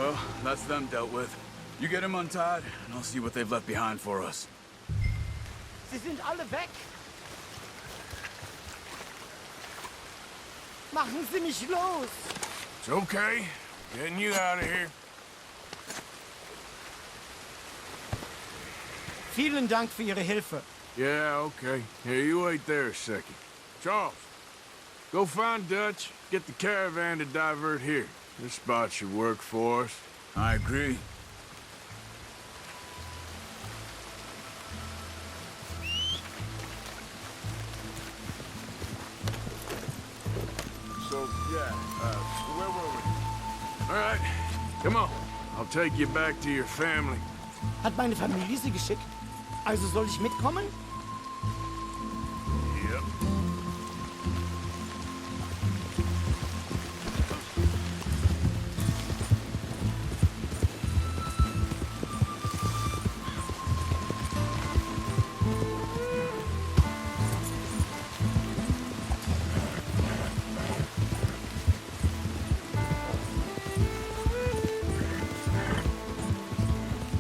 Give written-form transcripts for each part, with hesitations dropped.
Well, that's them dealt with. You get them untied, and I'll see what they've left behind for us. Sie sind alle weg. Machen Sie mich los. It's okay. Getting you out of here. Vielen Dank für Ihre Hilfe. Yeah, okay. Here, you wait there a second. Charles, go find Dutch. Get the caravan to divert here. This spot should work for us. I agree. So, yeah, where were we? All right, come on. I'll take you back to your family. Hat meine Familie Sie geschickt? Also soll ich mitkommen? Yep.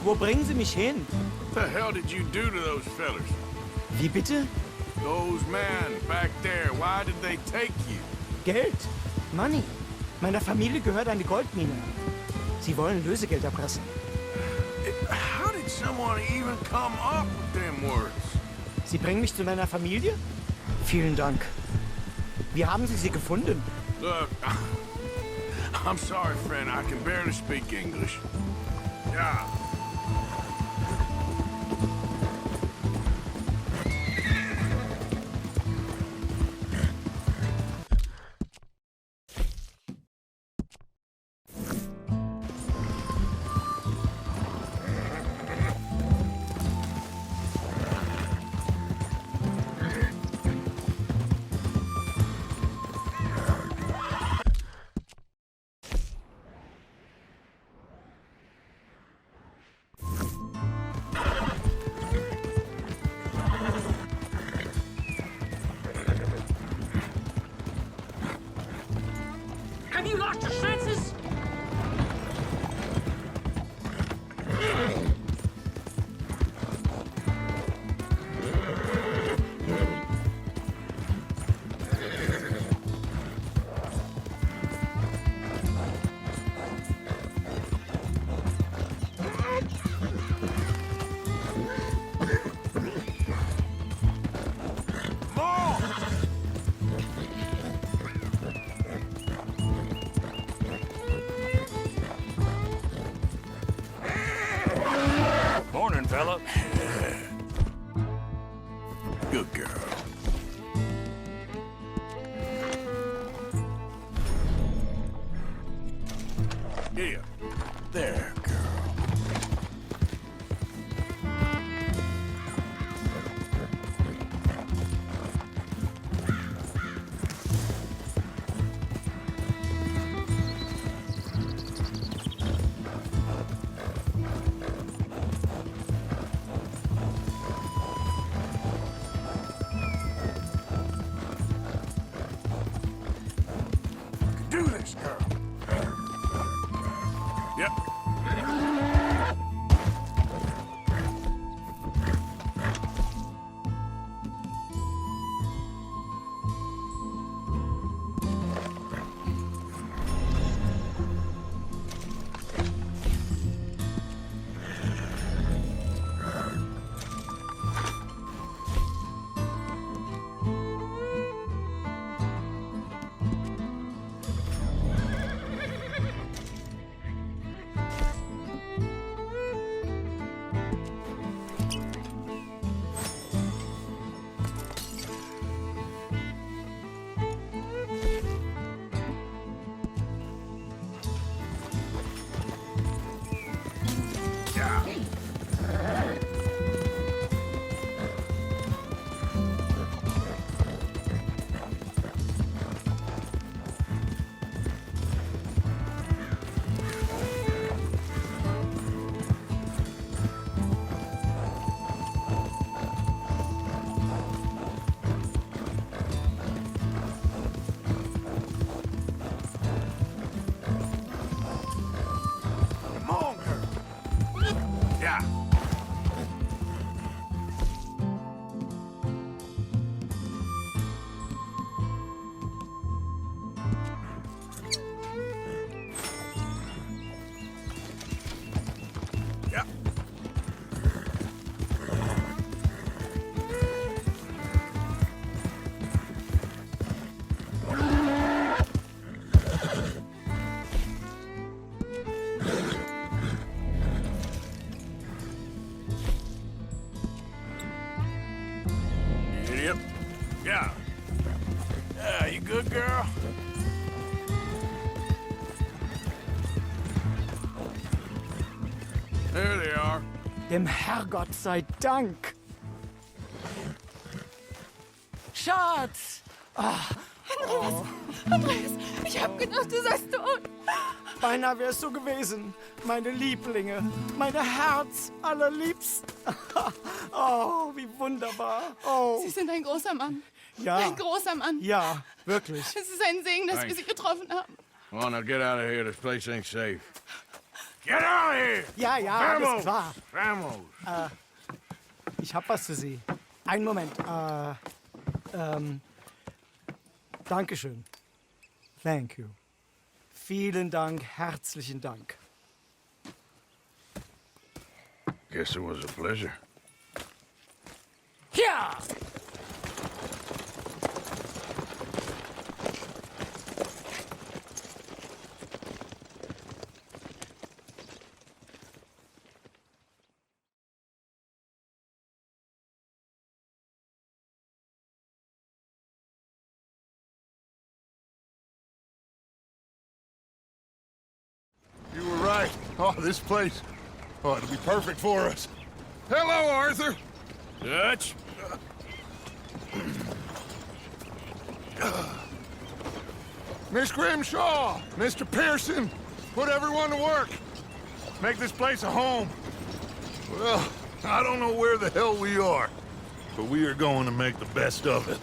Wo bringen Sie mich hin? What the hell did you do to those fellers? Wie bitte? Those men back there, why did they take you? Geld. Money. Meiner Familie gehört eine Goldmine. Sie wollen Lösegeld erpressen. How did someone even come up with them words? Sie bringen mich zu meiner Familie? Vielen Dank. Wie haben Sie sie gefunden? Look, I'm sorry, friend. I can barely speak English. Yeah. Have you lost your senses? Morning, fella. Good girl. Yeah. There, girl. Do this, girl. Yep. Yeah. Yeah, you good, girl? There they are. Dem Herrgott sei Dank. Schatz! Andreas, ich hab gedacht, du seist tot. Beinahe wär's so gewesen. Meine Lieblinge, meine Herz allerliebsten. Oh, wie wunderbar. Oh, Sie sind ein großer Mann. ja. Ein großer Mann. Ja, wirklich. Es ist ein Segen, dass wir Sie getroffen haben. Come on, now get out of here. This place ain't safe. Get out of here! Ja, ja, alles klar. Vamos! Ich hab was für Sie. Einen Moment. Dankeschön. Thank you. Vielen Dank, herzlichen Dank. Guess it was a pleasure. Ja! You were right. Oh, this place. Oh, it'll be perfect for us. Hello, Arthur. Dutch? Miss Grimshaw, Mr. Pearson, put everyone to work. Make this place a home. Well, I don't know where the hell we are, but we are going to make the best of it.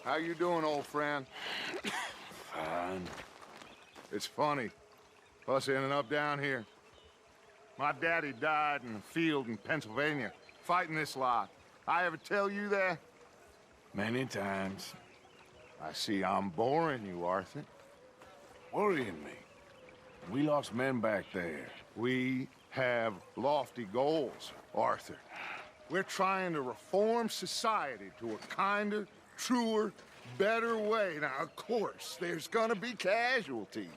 How you doing, old friend? Fine. It's funny, us ending up down here. My daddy died in a field in Pennsylvania, fighting this lot. I ever tell you that? Many times. I see I'm boring you, Arthur. Worrying me. We lost men back there. We have lofty goals, Arthur. We're trying to reform society to a kinder, truer, better way. Now, of course, there's gonna be casualties.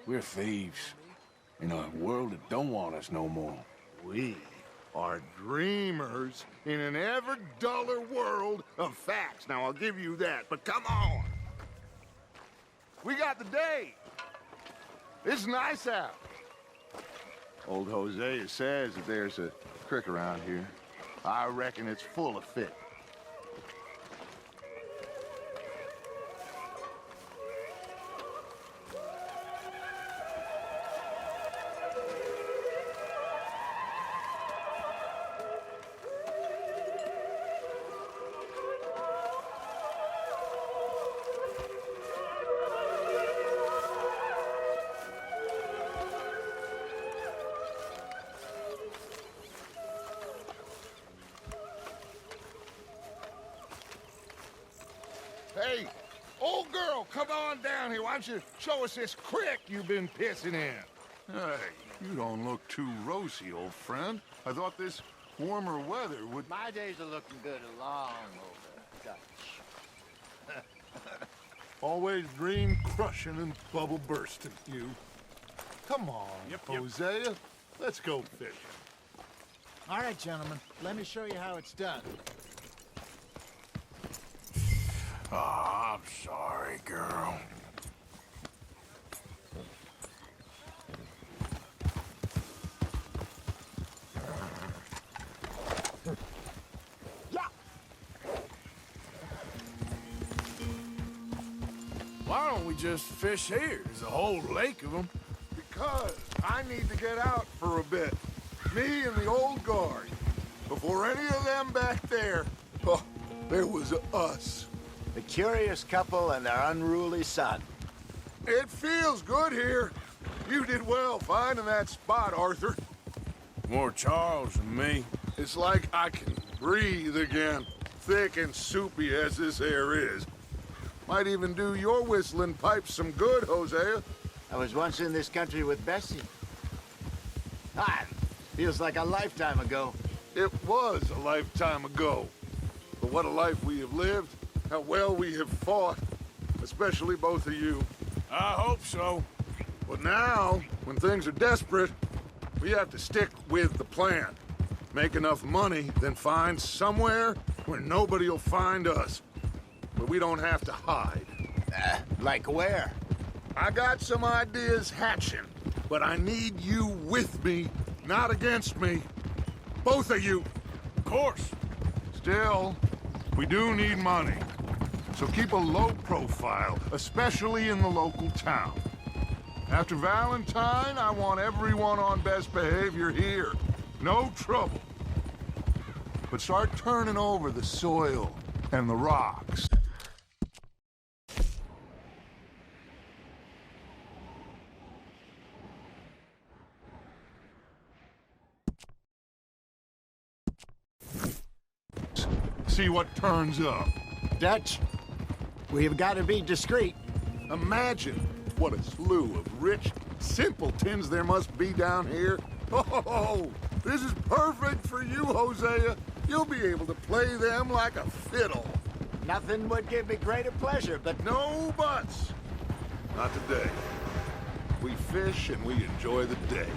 We're thieves. In a world that don't want us no more. We are dreamers in an ever duller world of facts. Now, I'll give you that, but come on. We got the day. It's nice out. Old Hosea says that there's a creek around here. I reckon it's full of fish. Hey, old girl, come on down here. Why don't you show us this creek you've been pissing in? Hey, you don't look too rosy, old friend. I thought this Warmer weather would... My days are looking good along over, Dutch. Always dream crushing and bubble bursting, you. Come on, Hosea. Let's go fishing. All right, gentlemen, let me show you how it's done. Oh, I'm sorry, girl. Why don't we just fish here? There's a whole lake of them. Because I need to get out for a bit. Me and the old guard. Before any of them back there, oh, there was us. The curious couple and their unruly son. It feels good here. You did well finding that spot, Arthur. More Charles than me. It's like I can breathe again, thick and soupy as this air is. Might even do your whistling pipes some good, Hosea. I was once in this country with Bessie. Ah, feels like a lifetime ago. It was a lifetime ago. But what a life we have lived, how well we have fought, especially both of you. I hope so. But now, when things are desperate, we have to stick with the plan. Make enough money, then find somewhere where nobody will find us. Where we don't have to hide. Like where? I got some ideas hatching, but I need you with me, not against me. Both of you. Of course. Still, we do need money. So keep a low profile, especially in the local town. After Valentine, I want everyone on best behavior here. No trouble. But start turning over the soil and the rocks. See what turns up. Dutch, we've got to be discreet. Imagine what a slew of rich simpletons there must be down here. Oh, this is perfect for you, Hosea. You'll be able to play them like a fiddle. Nothing would give me greater pleasure, but No buts. Not today. We fish and we enjoy the day.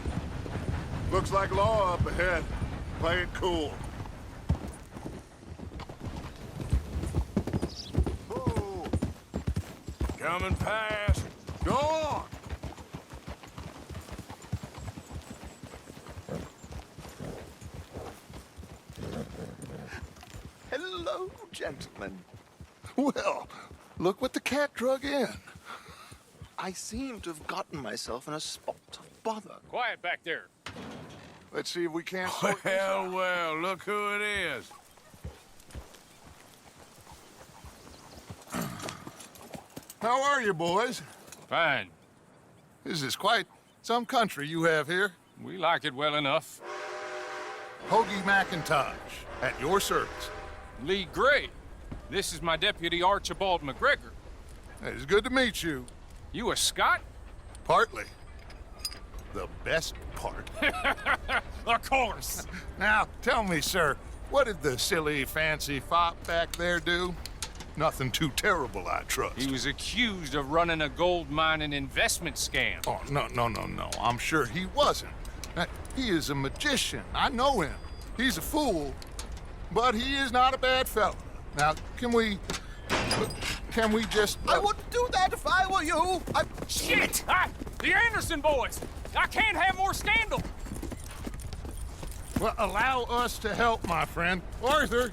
Looks like law up ahead. Play it cool. Ooh, Coming past. Go on. Hello, gentlemen. Well, look what the cat drug in. I seem to have gotten myself in a spot of bother. Quiet back there. Let's see if we can't sort this Well, out. well, look who it is. How are you, boys? Fine. This is quite some country you have here. We like it well enough. Hoagie McIntosh, at your service. Lee Gray. This is my deputy Archibald McGregor. It's good to meet you. You a Scot? Partly. The best part. Of course. Now, tell me, sir, what did the silly, fancy fop back there do? Nothing too terrible, I trust. He was accused of running a gold mining investment scam. Oh, no. I'm sure he wasn't. He is a magician. I know him. He's a fool, but he is not a bad fellow. Now, can we just... I wouldn't do that if I were you. Shit! The Anderson boys! I can't have more scandal! Well, allow us to help, my friend. Arthur,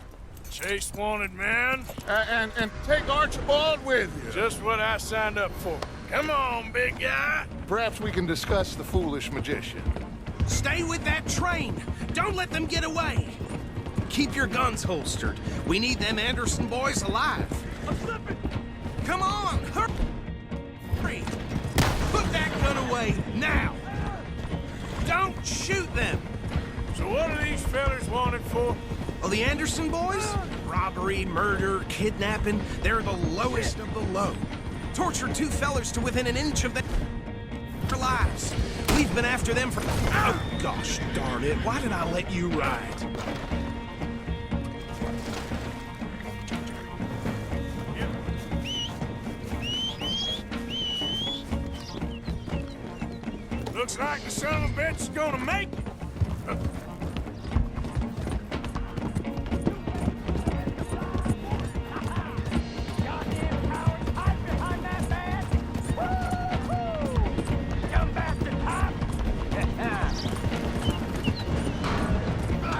Chase wanted man. and take Archibald with you. Just what I signed up for. Come on, big guy. Perhaps we can discuss the foolish magician. Stay with that train. Don't let them get away. Keep your guns holstered. We need them Anderson boys alive. I'm slipping. Come on, hurry. Put that gun away now. Don't shoot them. So what are these fellas wanted for? Oh, the Anderson boys? Robbery, murder, kidnapping. They're the lowest of the low. Tortured two fellers to within an inch of their lives. We've been after them for... Oh, gosh darn it. Why did I let you ride? Looks like the son of a bitch is gonna make it.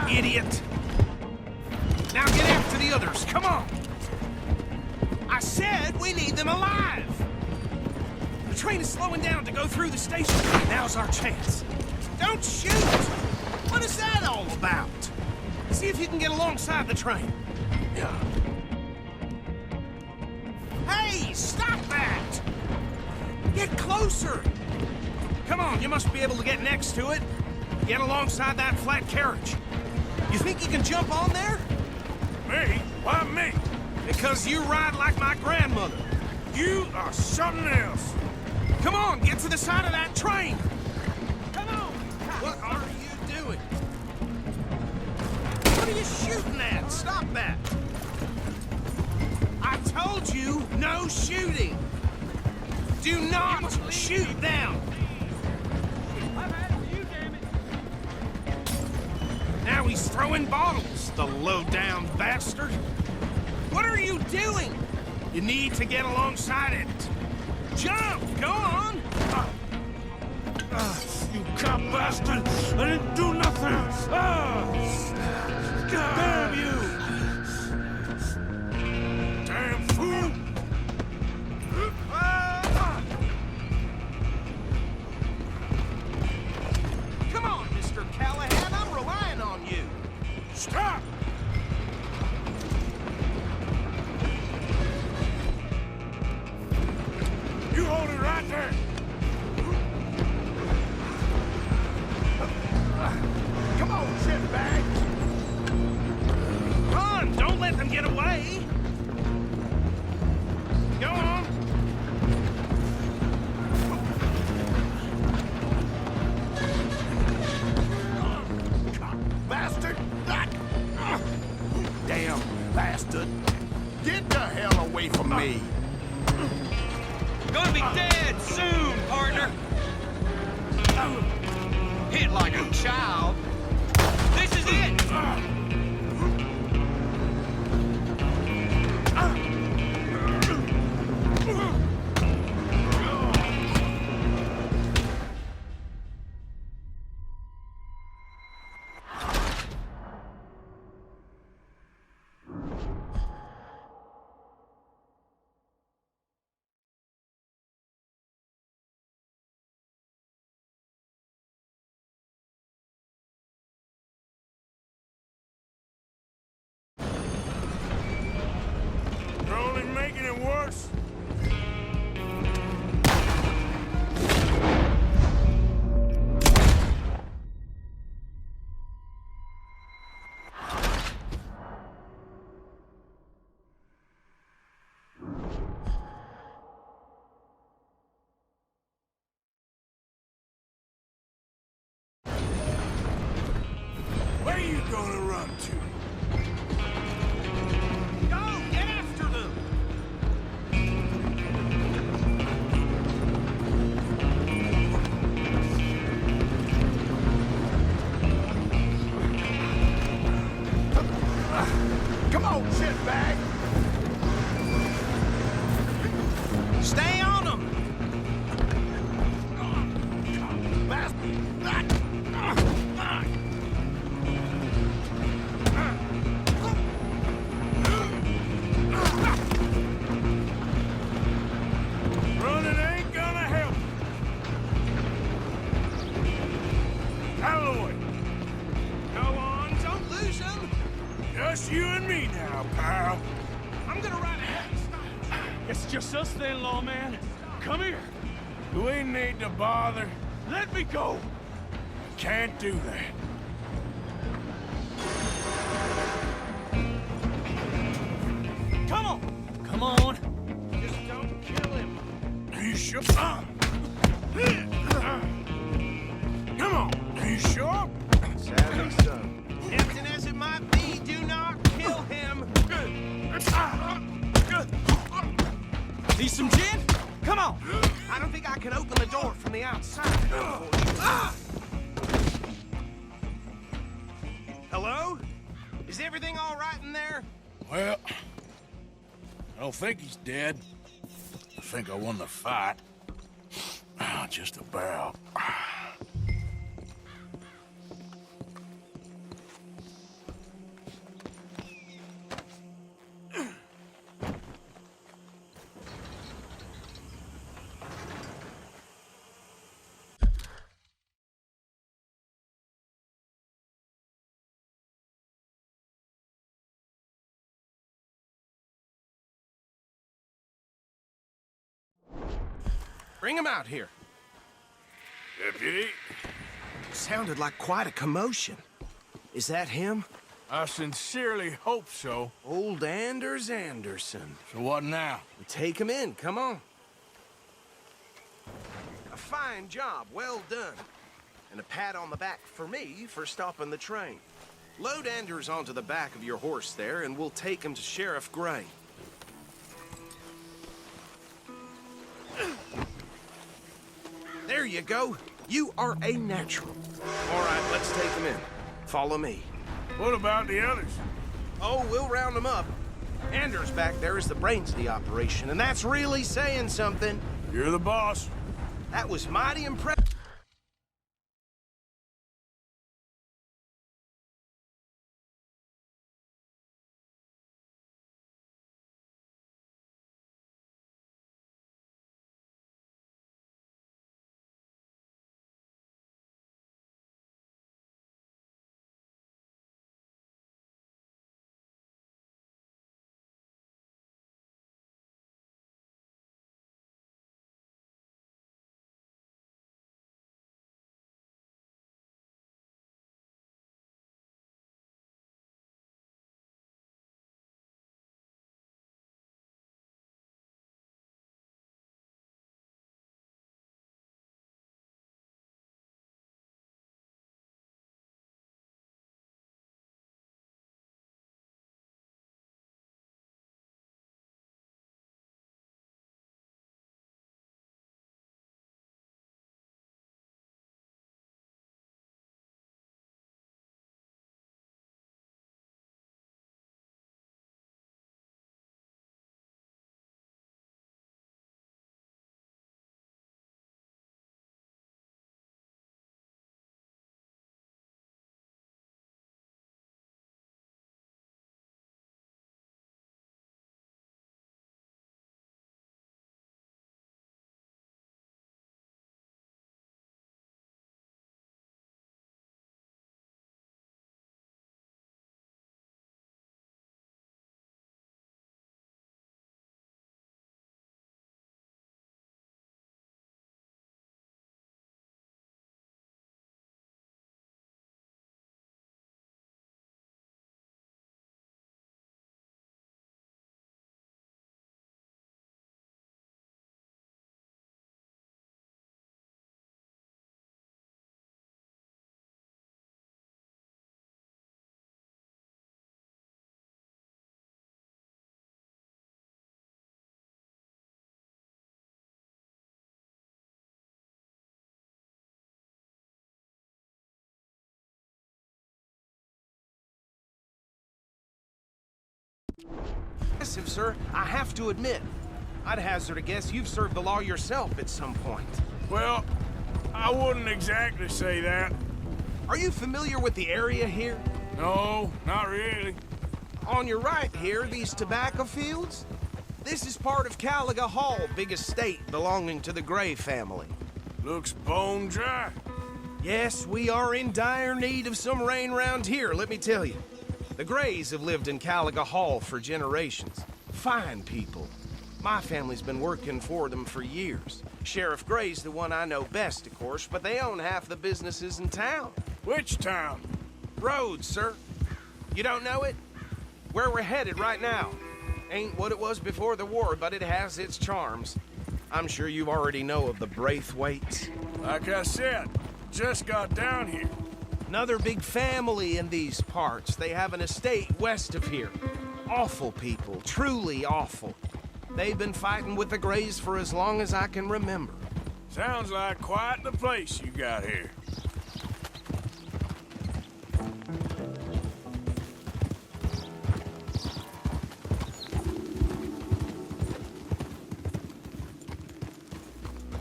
Idiot! Now get after the others, come on! I said we need them alive! The train is slowing down to go through the station. Now's our chance. Don't shoot! What is that all about? See if you can get alongside the train. Hey, stop that! Get closer! Come on, you must be able to get next to it. Get alongside that flat carriage. You think you can jump on there? Me? Why me? Because you ride like my grandmother. You are something else. Come on, get to the side of that train. Come on. What are you doing? What are you shooting at? Stop that. I told you, no shooting. Do not shoot them. Now he's throwing bottles, the low-down bastard. What are you doing? You need to get alongside it. Jump! Go on! You cop bastard! I didn't do nothing! Damn you! Damn fool! Come on, Mr. Callahan, I'm relying on you. Stop! You hold it right there! Come on, shitbag! Run! Don't let them get away! Go on! Bastard! Damn bastard. Get the hell away from me. Gonna be dead soon, partner. Hit like a child. This is it. You're only making it worse. Where you gonna run to? Go! Get after them! Come on, shitbag! Stay on them! Running ain't gonna help. Out of the way. Go on, don't lose them! Just you and me now, pal. I'm gonna ride ahead and stop. It's just us then, lawman. Come here. We need to bother. Let me go. Can't do that. Come on. Come on. Just don't kill him. You should. See some gin? Come on. I don't think I can open the door from the outside. Hello? Is everything all right in there? Well, I don't think he's dead. I think I won the fight. Just about. Bring him out here. Deputy? Sounded like quite a commotion. Is that him? I sincerely hope so. Old Anders Anderson. So what now? Take him in, come on. A fine job, well done. And a pat on the back for me for stopping the train. Load Anders onto the back of your horse there, and we'll take him to Sheriff Gray. There you go. You are a natural. All right, let's take him in. Follow me. What about the others? Oh, we'll round them up. Anders back there is the brains of the operation, and that's really saying something. You're the boss. That was mighty impressive. Impressive, sir. I have to admit, I'd hazard a guess you've served the law yourself at some point. Well, I wouldn't exactly say that. Are you familiar with the area here? No, not really. On your right here, these tobacco fields? This is part of Caliga Hall, big estate belonging to the Gray family. Looks bone dry. Yes, we are in dire need of some rain round here, let me tell you. The Grays have lived in Caliga Hall for generations. Fine people. My family's been working for them for years. Sheriff Gray's the one I know best, of course, but they own half the businesses in town. Which town? Rhodes, sir. You don't know it? Where we're headed right now. Ain't what it was before the war, but it has its charms. I'm sure you already know of the Braithwaites. Like I said, just got down here. Another big family in these parts. They have an estate west of here. Awful people, truly awful. They've been fighting with the Greys for as long as I can remember. Sounds like quite the place you got here.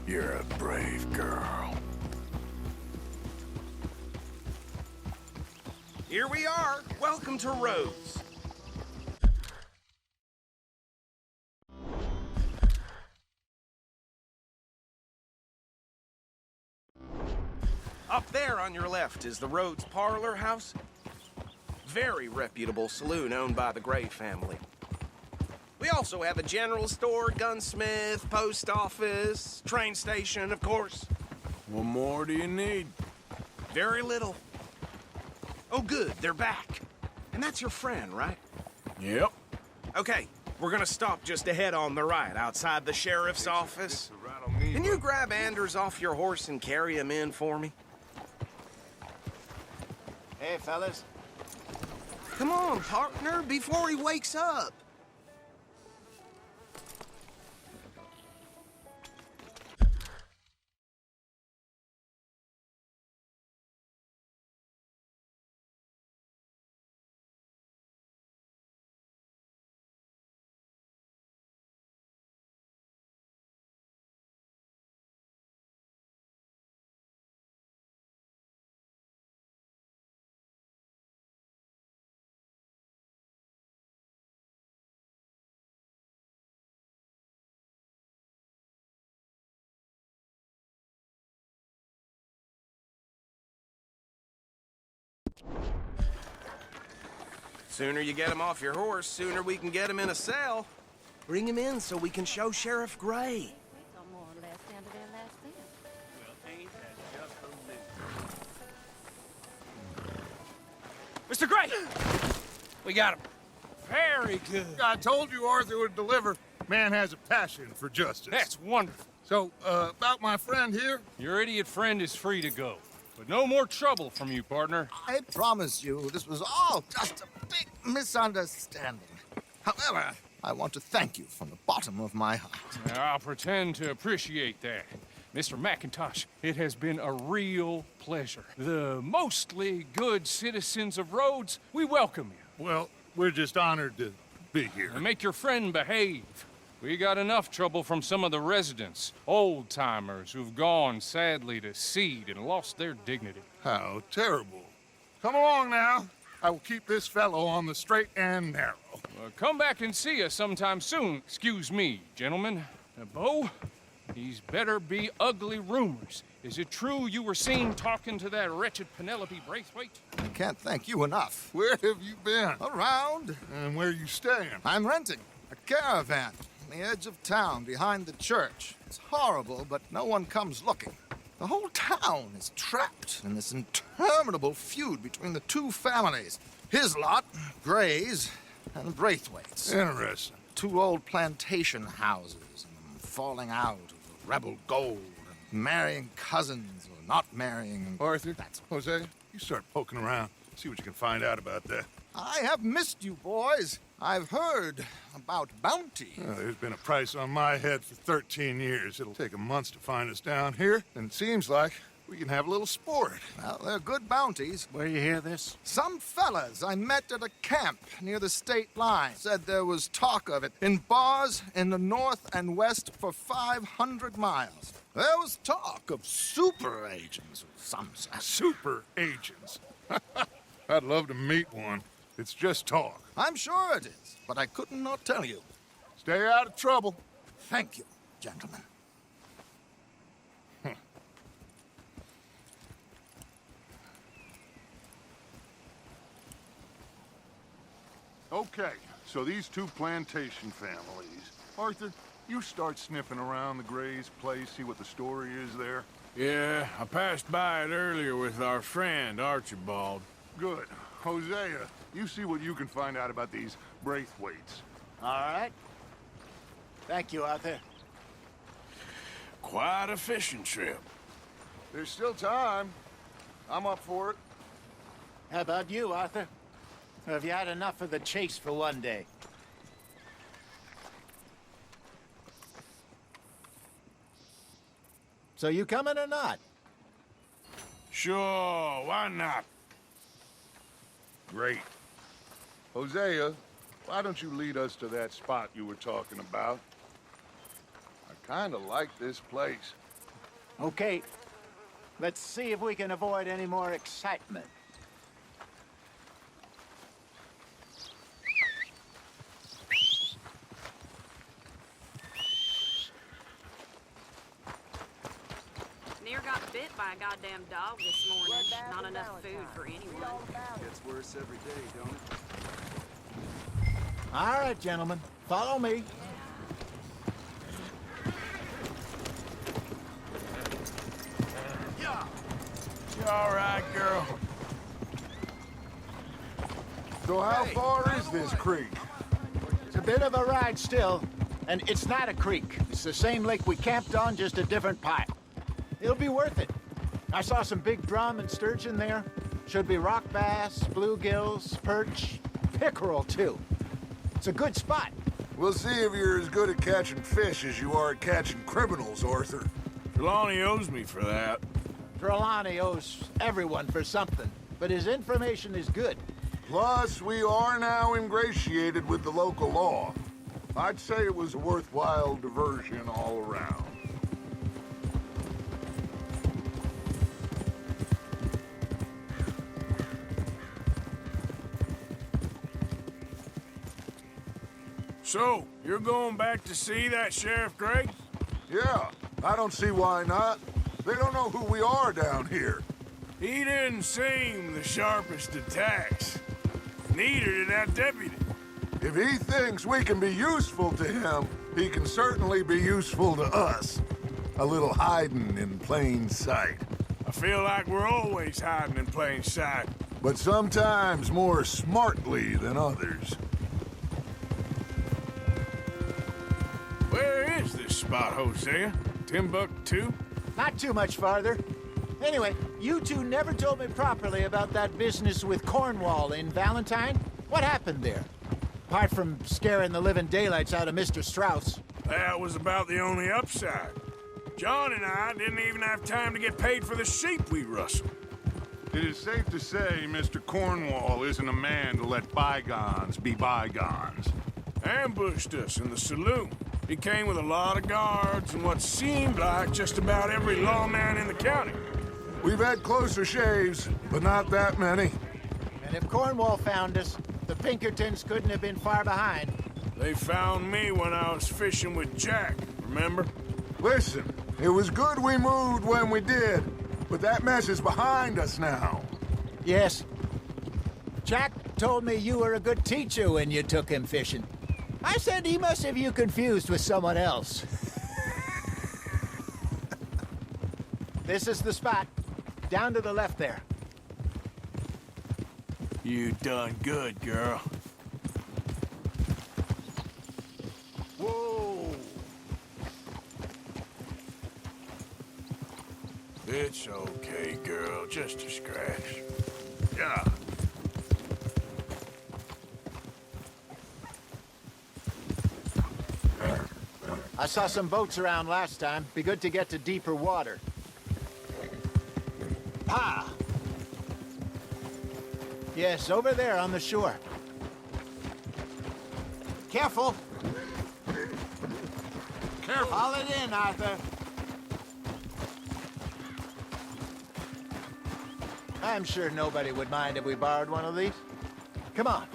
You're a brave girl. Here we are. Welcome to Rhodes. Up there on your left is the Rhodes Parlor House. Very reputable saloon owned by the Gray family. We also have a general store, gunsmith, post office, train station, of course. What more do you need? Very little. Oh, good, they're back. And that's your friend, right? Yep. Okay, we're gonna stop just ahead on the right, outside the sheriff's office. Can you grab Anders off your horse and carry him in for me? Hey, fellas. Come on, partner, before he wakes up. Sooner you get him off your horse, sooner we can get him in a cell. Bring him in so we can show Sheriff Gray. Mr. Gray! We got him. Very good. I told you Arthur would deliver. Man has a passion for justice. That's wonderful. So, about my friend here? Your idiot friend is free to go. But no more trouble from you, partner. I promise you, this was all just a big misunderstanding. However, I want to thank you from the bottom of my heart. I'll pretend to appreciate that. Mr. McIntosh, it has been a real pleasure. The mostly good citizens of Rhodes, we welcome you. Well, we're just honored to be here. And make your friend behave. We got enough trouble from some of the residents, old-timers who've gone, sadly, to seed and lost their dignity. How terrible. Come along now. I will keep this fellow on the straight and narrow. Come back and see us sometime soon. Excuse me, gentlemen. Bo, these better be ugly rumors. Is it true you were seen talking to that wretched Penelope Braithwaite? I can't thank you enough. Where have you been? Around. And where you staying? I'm renting a caravan on the edge of town behind the church. It's horrible, but no one comes looking. The whole town is trapped in this interminable feud between the two families. His lot, Gray's, and Braithwaite's. Interesting. Two old plantation houses, and falling out of the rebel gold, and marrying cousins or not marrying. Arthur, Hosea, you start poking around. See what you can find out about that. I have missed you, boys. I've heard about bounty. There's been a price on my head for 13 years. It'll take 'em months to find us down here, and it seems like we can have a little sport. Well, they're good bounties. Where you hear this? Some fellas I met at a camp near the state line said there was talk of it in bars in the north and west for 500 miles. There was talk of super agents of some sort. Super agents. I'd love to meet one. It's just talk. I'm sure it is, but I couldn't not tell you. Stay out of trouble. Thank you, gentlemen. Okay, so these two plantation families. Arthur, you start sniffing around the Gray's place, see what the story is there. Yeah, I passed by it earlier with our friend, Archibald. Good. Hosea, you see what you can find out about these Braithwaites. All right. Thank you, Arthur. Quite a fishing trip. There's still time. I'm up for it. How about you, Arthur? Or have you had enough of the chase for one day? So you coming or not? Sure, why not? Great. Hosea, why don't you lead us to that spot you were talking about? I kinda like this place. Okay. Let's see if we can avoid any more excitement. Near got bit by a goddamn dog this morning. Not enough food for anyone. Gets worse every day, don't it? All right, gentlemen. Follow me. You all right, girl? So how far is this creek? It's a bit of a ride still, and it's not a creek. It's the same lake we camped on, just a different pipe. It'll be worth it. I saw some big drum and sturgeon there. Should be rock bass, bluegills, perch, pickerel, too. It's a good spot. We'll see if you're as good at catching fish as you are at catching criminals, Arthur. Trelawney owes me for that. Trelawney owes everyone for something, but his information is good. Plus, we are now ingratiated with the local law. I'd say it was a worthwhile diversion all around. So, you're going back to see that Sheriff Gray? Yeah, I don't see why not. They don't know who we are down here. He didn't seem the sharpest attacks. Neither did that deputy. If he thinks we can be useful to him, he can certainly be useful to us. A little hiding in plain sight. I feel like we're always hiding in plain sight. But sometimes more smartly than others. Where is this spot, Hosea? Timbuktu? Not too much farther. Anyway, you two never told me properly about that business with Cornwall in Valentine. What happened there? Apart from scaring the living daylights out of Mr. Strauss. That was about the only upside. John and I didn't even have time to get paid for the sheep we rustled. It is safe to say Mr. Cornwall isn't a man to let bygones be bygones. Ambushed us in the saloon. He came with a lot of guards and what seemed like just about every lawman in the county. We've had closer shaves, but not that many. And if Cornwall found us, the Pinkertons couldn't have been far behind. They found me when I was fishing with Jack, remember? Listen, it was good we moved when we did, but that mess is behind us now. Yes. Jack told me you were a good teacher when you took him fishing. I said he must have you confused with someone else. This is the spot. Down to the left there. You done good, girl. Whoa! It's okay, girl. Just a scratch. Yeah. I saw some boats around last time. Be good to get to deeper water. Ah! Yes, over there on the shore. Careful! Careful! Haul it in, Arthur. I'm sure nobody would mind if we borrowed one of these. Come on.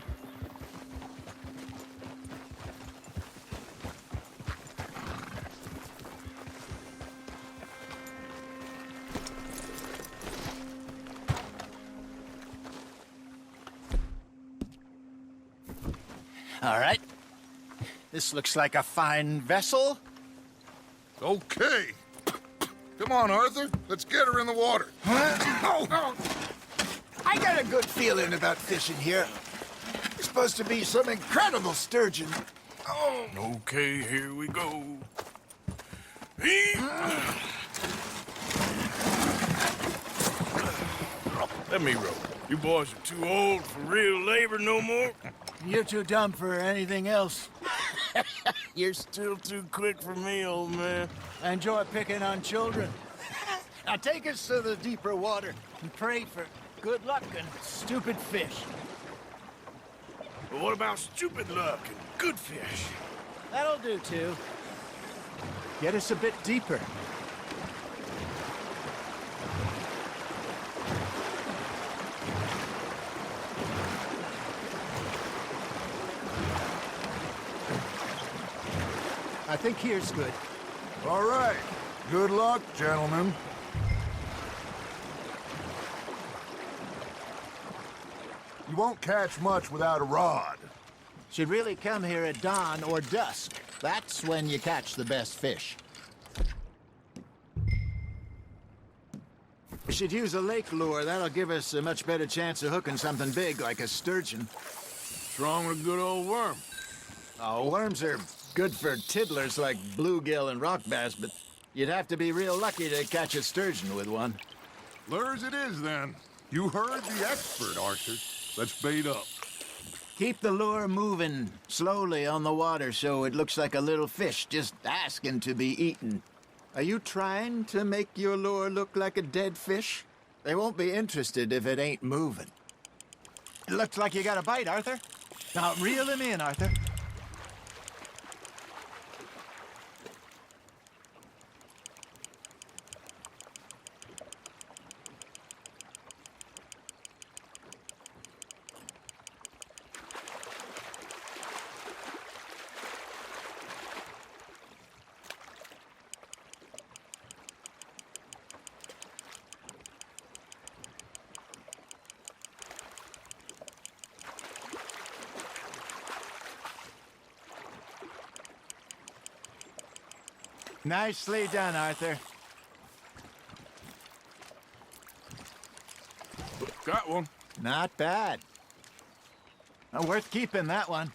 All right. This looks like a fine vessel. Okay. Come on, Arthur. Let's get her in the water. Oh. I got a good feeling about fishing here. There's supposed to be some incredible sturgeon. Oh. Okay, here we go. Let me row. You boys are too old for real labor no more. You're too dumb for anything else. You're still too quick for me, old man. I enjoy picking on children. Now take us to the deeper water and pray for good luck and stupid fish. But what about stupid luck and good fish? That'll do, too. Get us a bit deeper. I think here's good. All right. Good luck, gentlemen. You won't catch much without a rod. Should really come here at dawn or dusk. That's when you catch the best fish. We should use a lake lure. That'll give us a much better chance of hooking something big like a sturgeon. What's wrong with a good old worm? Oh, worms are good for tiddlers like bluegill and rock bass, but you'd have to be real lucky to catch a sturgeon with one. Lures it is, then. You heard the expert, Arthur. Let's bait up. Keep the lure moving slowly on the water so it looks like a little fish just asking to be eaten. Are you trying to make your lure look like a dead fish? They won't be interested if it ain't moving. It looks like you got a bite, Arthur. Now reel him in, Arthur. Nicely done, Arthur. Got one. Not bad. Worth keeping, that one.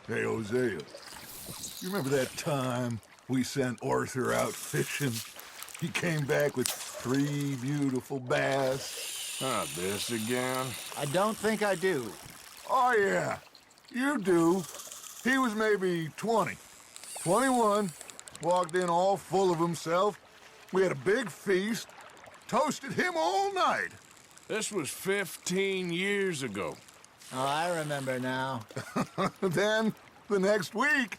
Hey, Hosea. You remember that time we sent Arthur out fishing? He came back with 3 beautiful bass. Not this again. I don't think I do. Oh, yeah. You do. He was maybe 20. 21. Walked in all full of himself. We had a big feast. Toasted him all night. This was 15 years ago. Oh, I remember now. Then, the next week,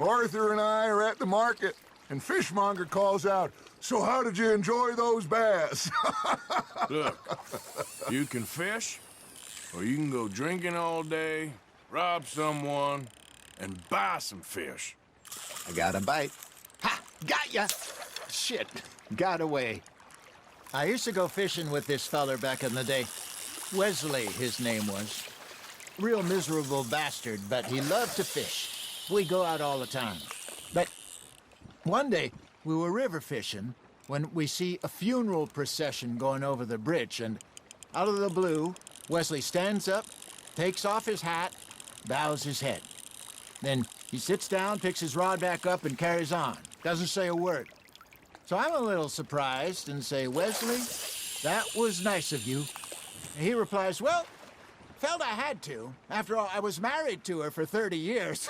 Arthur and I are at the market, and Fishmonger calls out, "So how did you enjoy those bass?" Look, you can fish, or you can go drinking all day, rob someone, and buy some fish. I got a bite. Ha! Got ya! Shit. Got away. I used to go fishing with this feller back in the day. Wesley, his name was. Real miserable bastard, but he loved to fish. We go out all the time. But one day, we were river fishing when we see a funeral procession going over the bridge, and out of the blue, Wesley stands up, takes off his hat, bows his head. Then he sits down, picks his rod back up, and carries on. Doesn't say a word. So I'm a little surprised and say, "Wesley, that was nice of you." And he replies, "Well, felt I had to. After all, I was married to her for 30 years.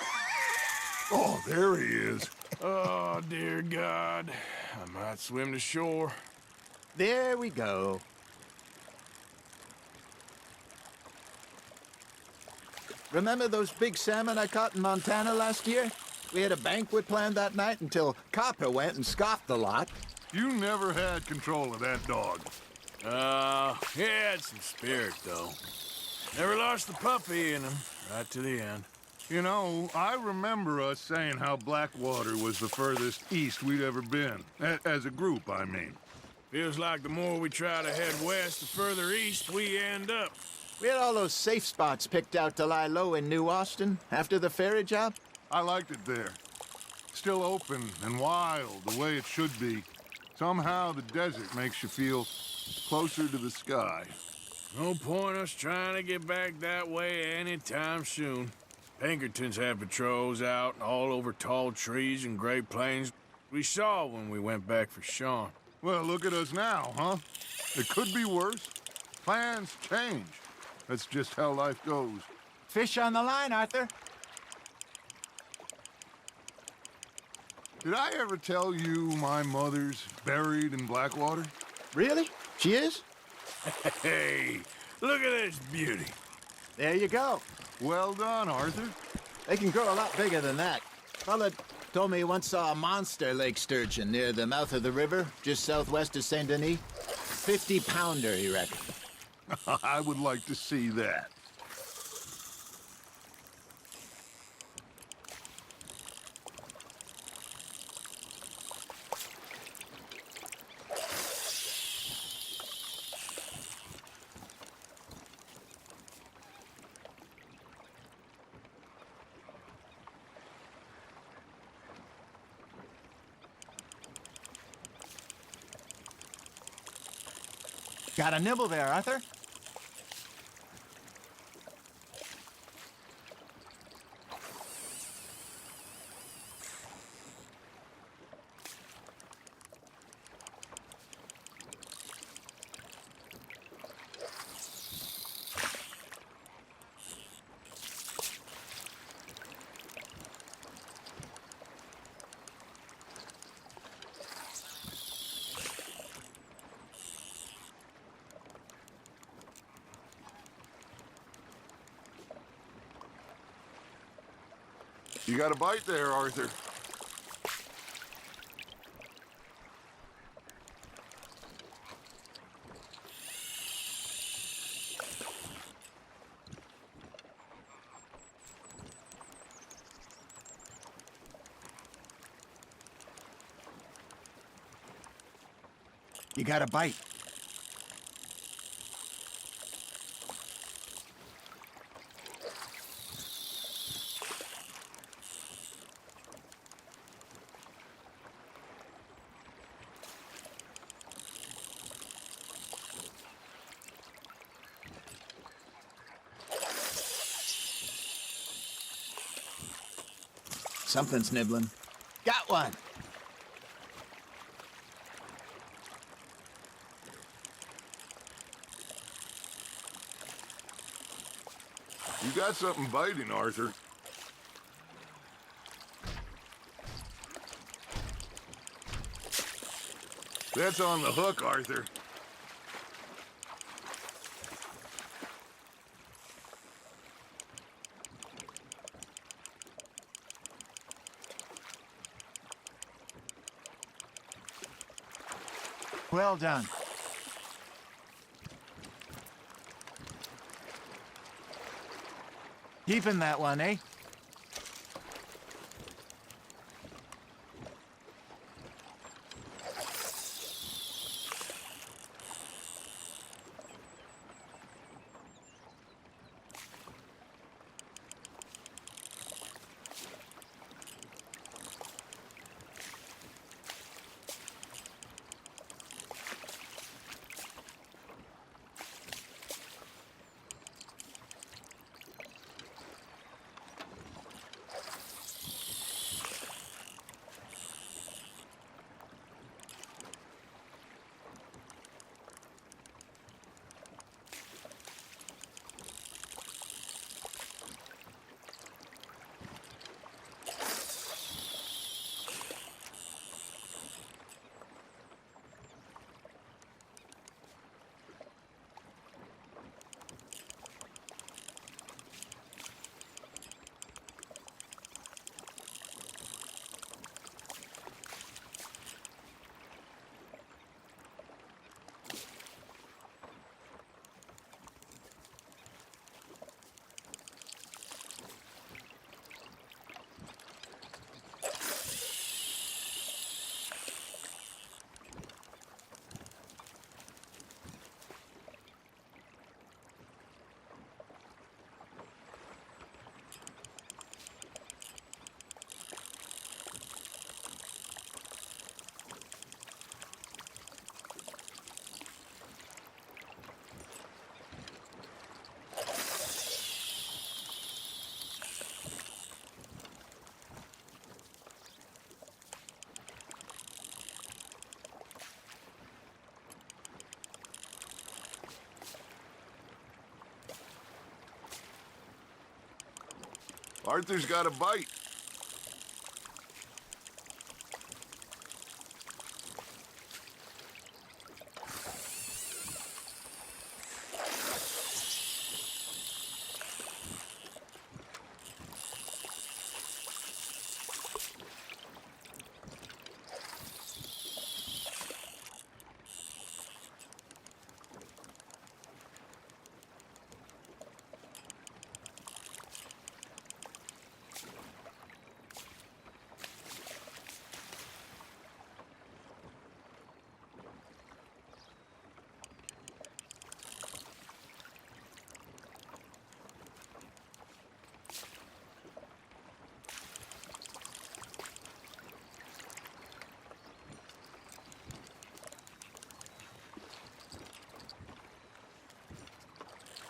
Oh, there he is. Oh, dear God. I might swim to shore. There we go. Remember those big salmon I caught in Montana last year? We had a banquet planned that night until Copper went and scoffed the lot. You never had control of that dog. He had some spirit, though. Never lost the puppy in him, right to the end. You know, I remember us saying how Blackwater was the furthest east we'd ever been. As a group, I mean. Feels like the more we try to head west, the further east we end up. We had all those safe spots picked out to lie low in New Austin after the ferry job. I liked it there. Still open and wild, the way it should be. Somehow the desert makes you feel closer to the sky. No point us trying to get back that way anytime soon. Pinkertons had patrols out all over tall trees and Great Plains. We saw when we went back for Sean. Well, look at us now, huh? It could be worse. Plans change. That's just how life goes. Fish on the line, Arthur. Did I ever tell you my mother's buried in Blackwater? Really? She is? Hey, look at this beauty. There you go. Well done, Arthur. They can grow a lot bigger than that. Fella told me he once saw a monster lake sturgeon near the mouth of the river, just southwest of Saint Denis. 50-pounder, he reckoned. I would like to see that. Got a nibble there, Arthur? You got a bite there, Arthur. You got a bite. Something's nibbling. Got one. You got something biting, Arthur. That's on the hook, Arthur. Well done. Keeping that one, eh? Arthur's got a bite.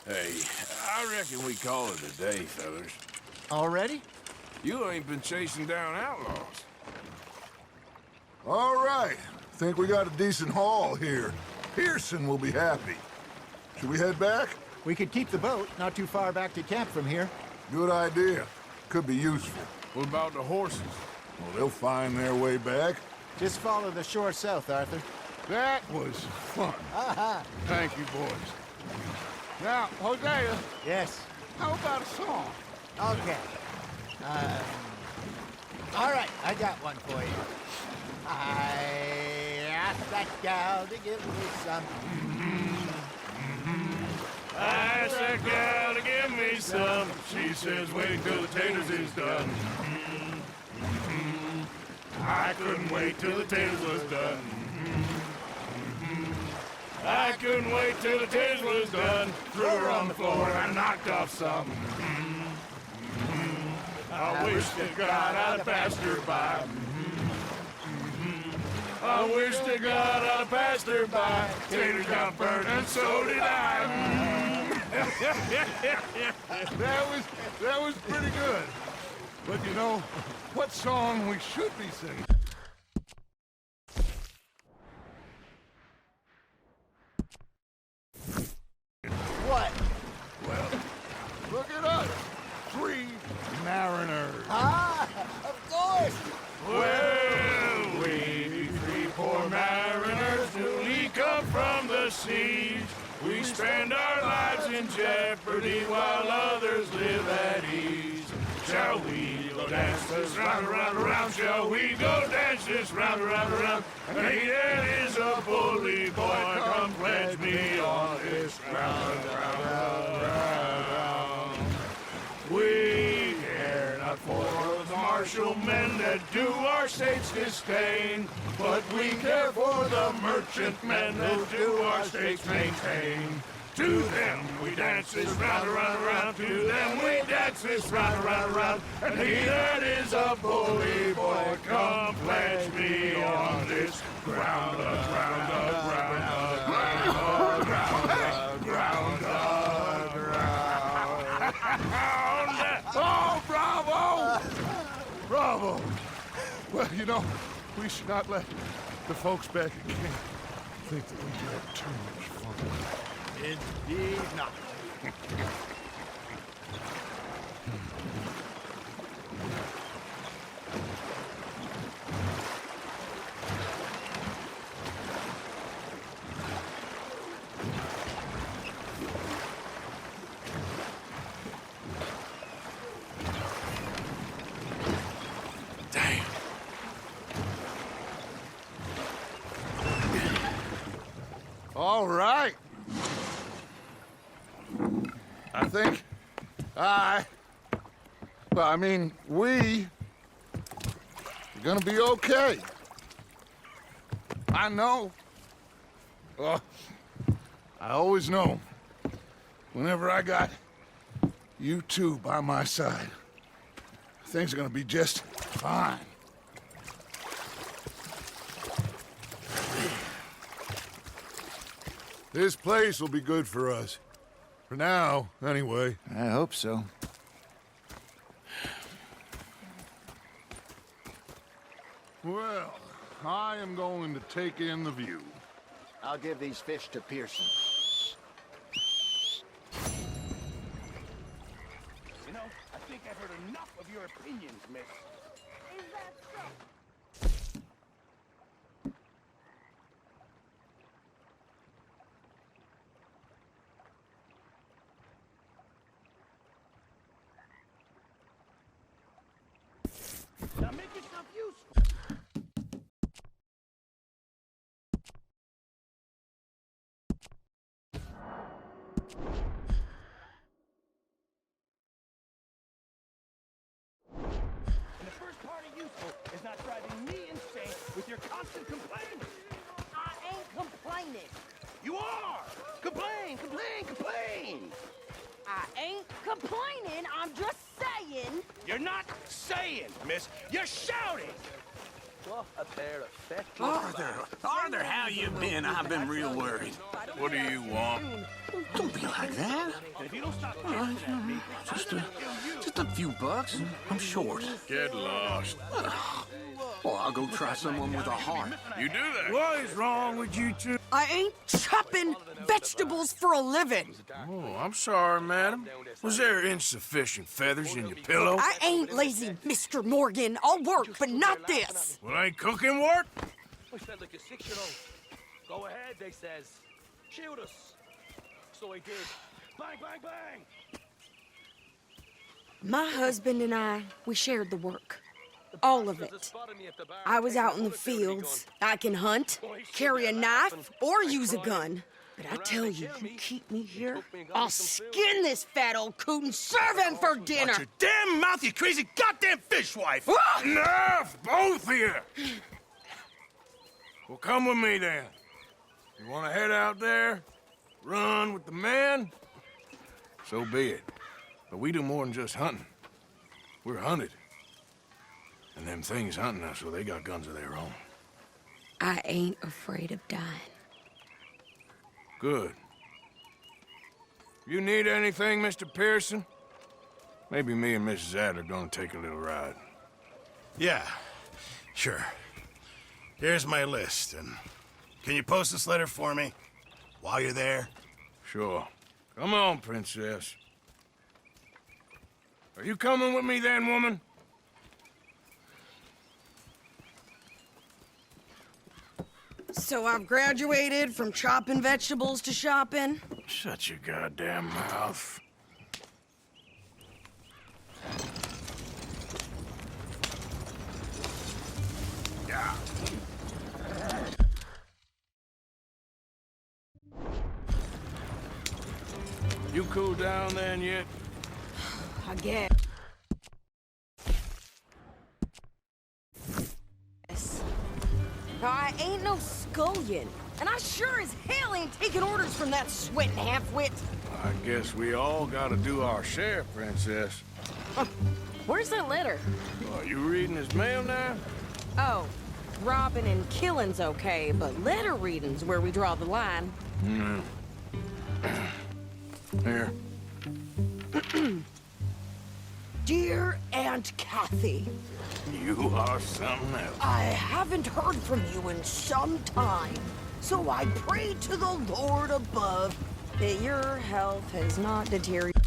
Hey, I reckon we call it a day, fellas. Already? You ain't been chasing down outlaws. All right. Think we got a decent haul here. Pearson will be happy. Should we head back? We could keep the boat not too far back to camp from here. Good idea. Could be useful. What about the horses? Well, they'll find their way back. Just follow the shore south, Arthur. That was fun. Thank you, boys. Now, Hosea, Yes. how about a song? Okay. All right, I got one for you. I asked that gal to give me some. I asked that gal to give me some. She says, wait till the taters is done. I couldn't wait till the taters was done. I couldn't wait till the taters was done. Threw her on the floor and I knocked off some. I wish to God I'd passed her by. I wish to God I'd passed her by. Taters got burned and so did I. That was pretty good. But you know, what song we should be singing? What? Well, look at us. 3 mariners. Ah, of course. Well, we 3 poor mariners newly come from the seas. We spend our lives in jeopardy while others live at ease. Shall we go dance this round, around, around? Shall we go dance this round, around, around? And he that is a bully boy, come pledge me on this round, round, round. We care not for the martial men that do our states disdain, but we care for the merchant men that do our states maintain. To them we dance this round, around, around. To them we dance this round, around, around. And he that is a bully boy, come pledge me on this ground, ground, ground, ground, ground, ground, ground. Oh, bravo! Bravo! Well, you know, we should not let the folks back at camp think that we had too much fun. Indeed not. Damn. All right. I think we are gonna be okay. I know. I always know. Whenever I got you two by my side, things are gonna be just fine. This place will be good for us. For now, anyway. I hope so. Well, I am going to take in the view. I'll give these fish to Pearson. You know, I think I've heard enough of your opinions, miss. Is that so? Now make yourself useful. And the first part of useful is not driving me insane with your constant complaining. I ain't complaining. You are! Complain, complain, complain! I ain't complaining. I'm just saying. You're not saying, miss. You're shouting! Arthur, how you been? I've been real worried. What do you want? Don't be like that. All right, just a few bucks. I'm short. Get lost. Well, I'll go try someone with a heart. You do that? What is wrong with you two? I ain't chopping vegetables for a living. Oh, I'm sorry, madam. Was there insufficient feathers in your pillow? I ain't lazy, Mr. Morgan. I'll work, but not this. Well, ain't cooking work? We felt like a 6-year-old. Go ahead, they says. Shoot us. So I did. Bang, bang, bang! My husband and I, we shared the work. All of it. I was out in the fields. I can hunt, carry a knife, or use a gun. But I tell you, you keep me here, I'll skin this fat old coot and serve him for dinner. Watch your damn mouth, you crazy goddamn fishwife! Enough, both of you! Well, come with me then. You want to head out there, run with the men? So be it. But we do more than just hunting. We're hunted. And them things hunting us, so they got guns of their own. I ain't afraid of dying. Good. You need anything, Mr. Pearson? Maybe me and Mrs. Adler gonna take a little ride. Yeah, sure. Here's my list, and can you post this letter for me while you're there? Sure. Come on, Princess. Are you coming with me then, woman? So I've graduated from chopping vegetables to shopping? Shut your goddamn mouth. Yeah. You cool down then yet? I guess. I ain't no scullion, and I sure as hell ain't taking orders from that sweating half-wit. I guess we all gotta do our share, Princess. Where's that letter? Are you reading his mail now? Oh, robbing and killing's okay, but letter reading's where we draw the line. Here. Dear Aunt Kathy, You are something else. I haven't heard from you in some time, so I pray to the Lord above that your health has not deteriorated.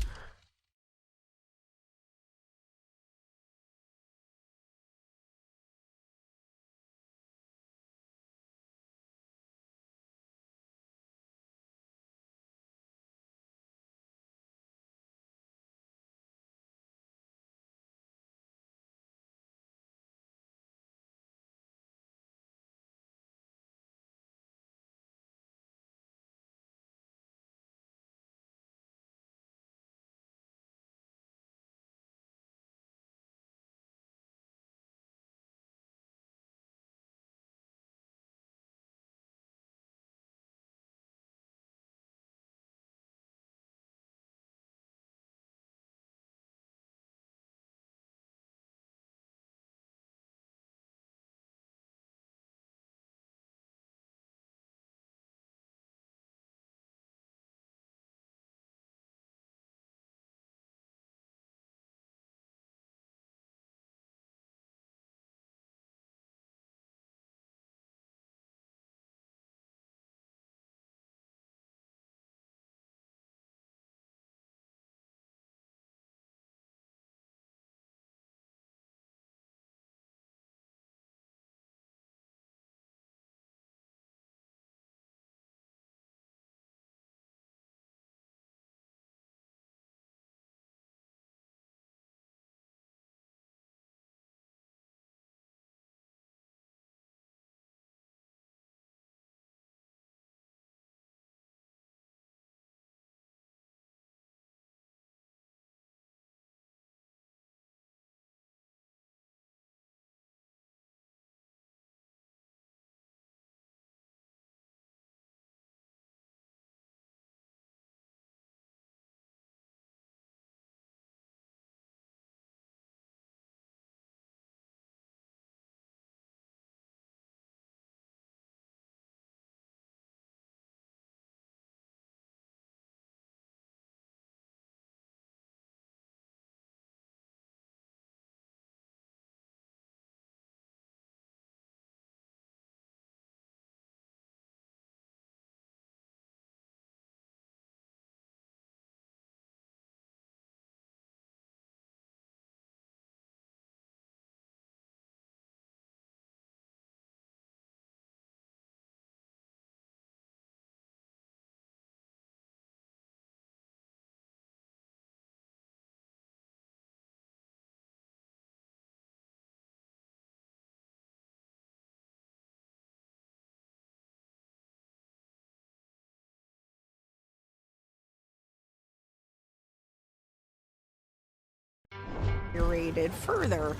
deteriorated further.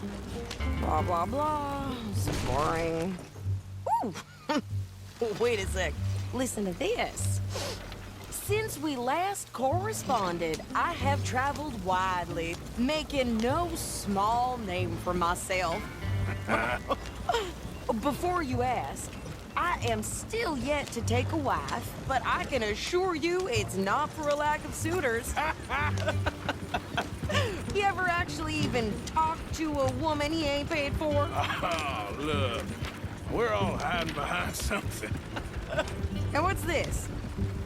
Blah, blah, blah. It's boring. Ooh! Wait a sec. Listen to this. Since we last corresponded, I have traveled widely, making no small name for myself. Before you ask, I am still yet to take a wife, but I can assure you it's not for a lack of suitors. You ever actually even talked to a woman he ain't paid for? Oh, look. We're all hiding behind something. And what's this?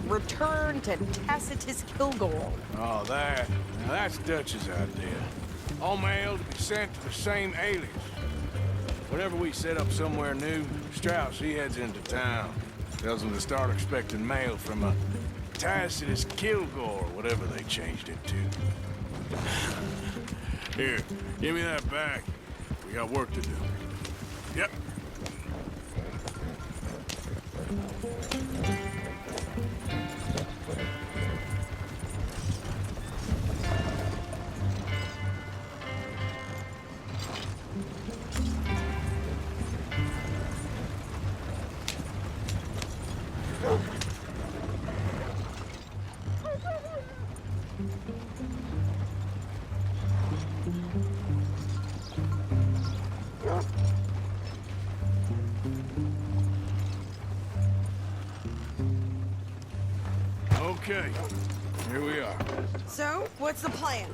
Return to Tacitus Kilgore. Oh, that. Now that's Dutch's idea. All mail to be sent to the same alias. Whenever we set up somewhere new, Strauss, he heads into town. Tells them to start expecting mail from a Tacitus Kilgore, whatever they changed it to. Here, give me that back. We got work to do. Yep. Okay, here we are. So, what's the plan?